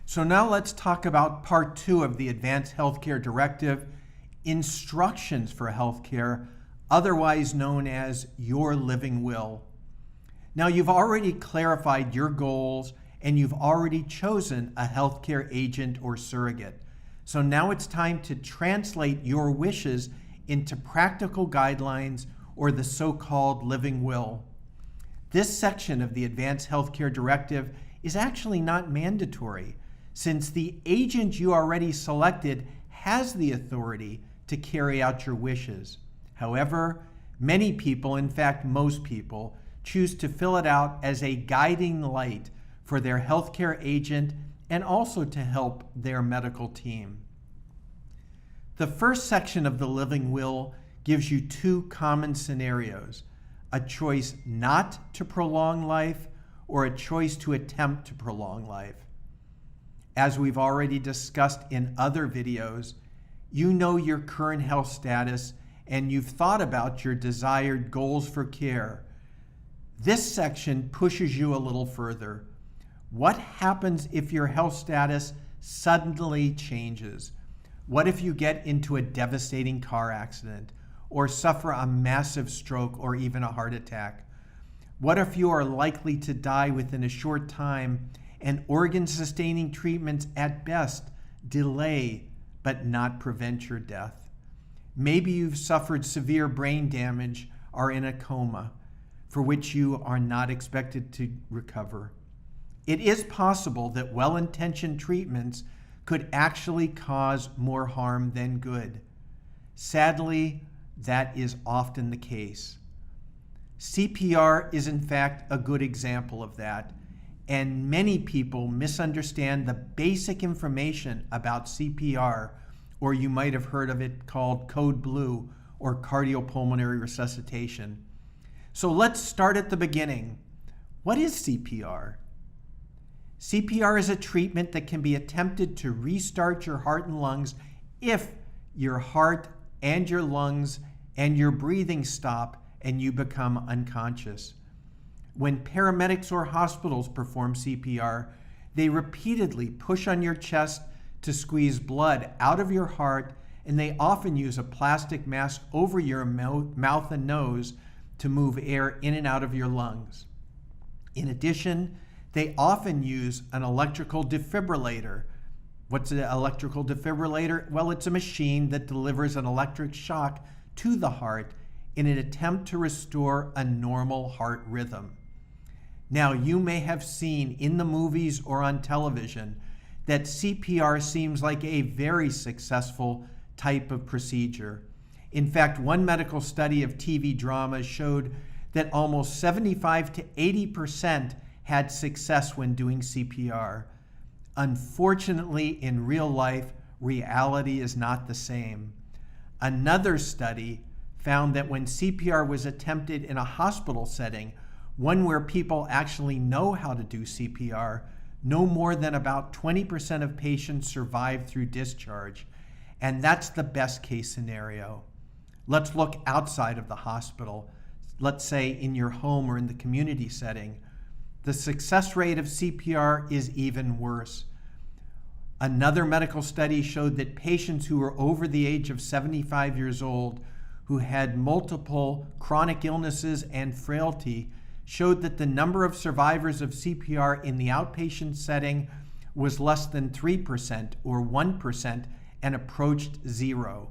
So now let's talk about part 2 of the Advanced Healthcare Directive, Instructions for Healthcare, otherwise known as your living will. Now you've already clarified your goals and you've already chosen a healthcare agent or surrogate. So now it's time to translate your wishes into practical guidelines or the so-called living will. This section of the Advanced Healthcare Directive is actually not mandatory, since the agent you already selected has the authority to carry out your wishes. However, many people, in fact most people, choose to fill it out as a guiding light for their healthcare agent and also to help their medical team. The first section of the living will gives you 2 common scenarios: a choice not to prolong life or a choice to attempt to prolong life. As we've already discussed in other videos, you know your current health status and you've thought about your desired goals for care. This section pushes you a little further. What happens if your health status suddenly changes? What if you get into a devastating car accident or suffer a massive stroke or even a heart attack? What if you are likely to die within a short time and organ-sustaining treatments at best delay but not prevent your death? Maybe you've suffered severe brain damage or in a coma for which you are not expected to recover. It is possible that well-intentioned treatments could actually cause more harm than good. Sadly, that is often the case. CPR is in fact a good example of that, and many people misunderstand the basic information about CPR, or you might have heard of it called code blue or cardiopulmonary resuscitation. So let's start at the beginning. What is CPR? CPR is a treatment that can be attempted to restart your heart and lungs if your heart and your lungs and your breathing stop and you become unconscious. When paramedics or hospitals perform CPR, they repeatedly push on your chest to squeeze blood out of your heart, and they often use a plastic mask over your mouth and nose to move air in and out of your lungs. In addition, they often use an electrical defibrillator. What's an electrical defibrillator? Well, it's a machine that delivers an electric shock to the heart in an attempt to restore a normal heart rhythm. Now, you may have seen in the movies or on television that CPR seems like a very successful type of procedure. In fact, one medical study of TV dramas showed that almost 75 to 80% had success when doing CPR. Unfortunately, in real life, reality is not the same. Another study found that when CPR was attempted in a hospital setting, one where people actually know how to do CPR, no more than about 20% of patients survive through discharge, and that's the best case scenario. Let's look outside of the hospital, let's say in your home or in the community setting. The success rate of CPR is even worse. Another medical study showed that patients who were over the age of 75 years old, who had multiple chronic illnesses and frailty, showed that the number of survivors of CPR in the outpatient setting was less than 3% or 1% and approached 0.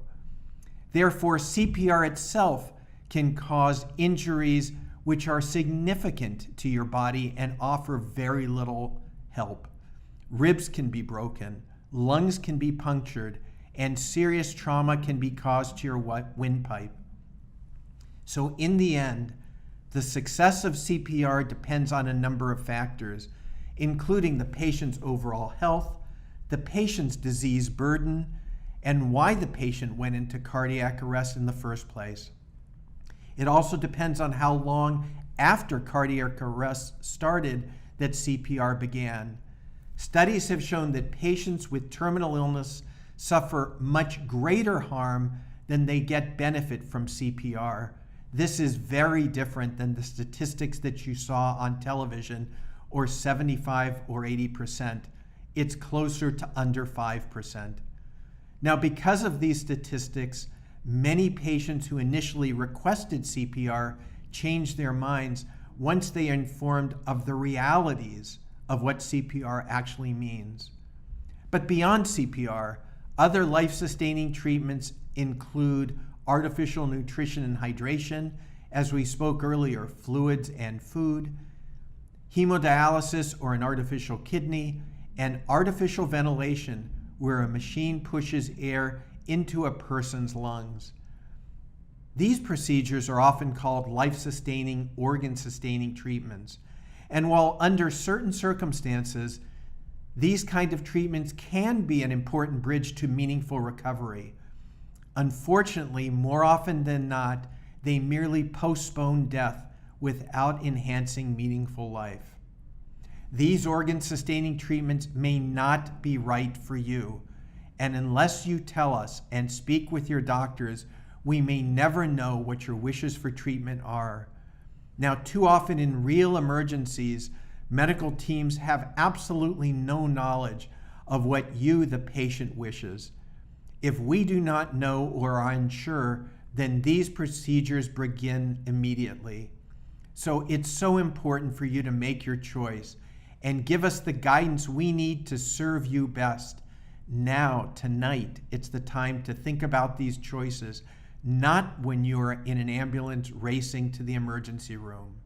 Therefore, CPR itself can cause injuries which are significant to your body and offer very little help. Ribs can be broken, lungs can be punctured, and serious trauma can be caused to your windpipe. So in the end, the success of CPR depends on a number of factors, including the patient's overall health, the patient's disease burden, and why the patient went into cardiac arrest in the first place. It also depends on how long after cardiac arrest started that CPR began. Studies have shown that patients with terminal illness suffer much greater harm than they get benefit from CPR. This is very different than the statistics that you saw on television, or 75 or 80%. it's closer to under 5%. Now, because of these statistics, many patients who initially requested CPR changed their minds once they are informed of the realities of what CPR actually means. But beyond CPR, other life-sustaining treatments include artificial nutrition and hydration, as we spoke earlier, fluids and food, hemodialysis or an artificial kidney, and artificial ventilation, where a machine pushes air into a person's lungs. These procedures are often called life-sustaining, organ-sustaining treatments. And while under certain circumstances, these kind of treatments can be an important bridge to meaningful recovery, unfortunately, more often than not, they merely postpone death without enhancing meaningful life. These organ-sustaining treatments may not be right for you, and unless you tell us and speak with your doctors, we may never know what your wishes for treatment are. Now, too often in real emergencies, medical teams have absolutely no knowledge of what you, the patient, wishes. If we do not know or are unsure, then these procedures begin immediately. So it's so important for you to make your choice and give us the guidance we need to serve you best. Now, tonight, it's the time to think about these choices, not when you're in an ambulance racing to the emergency room.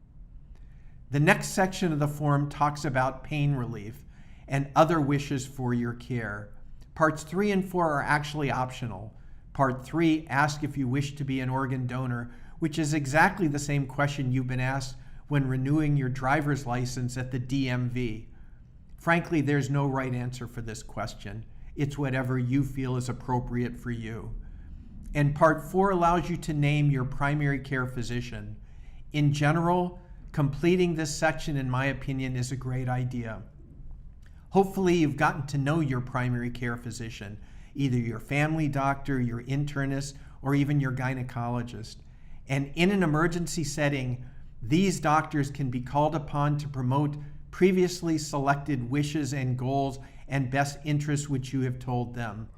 The next section of the form talks about pain relief and other wishes for your care. Parts 3 and 4 are actually optional. Part 3 asks if you wish to be an organ donor, which is exactly the same question you've been asked when renewing your driver's license at the DMV. Frankly, there's no right answer for this question. It's whatever you feel is appropriate for you. And Part 4 allows you to name your primary care physician. In general, completing this section, in my opinion, is a great idea. Hopefully, you've gotten to know your primary care physician, either your family doctor, your internist, or even your gynecologist. And in an emergency setting, these doctors can be called upon to promote previously selected wishes and goals and best interests which you have told them.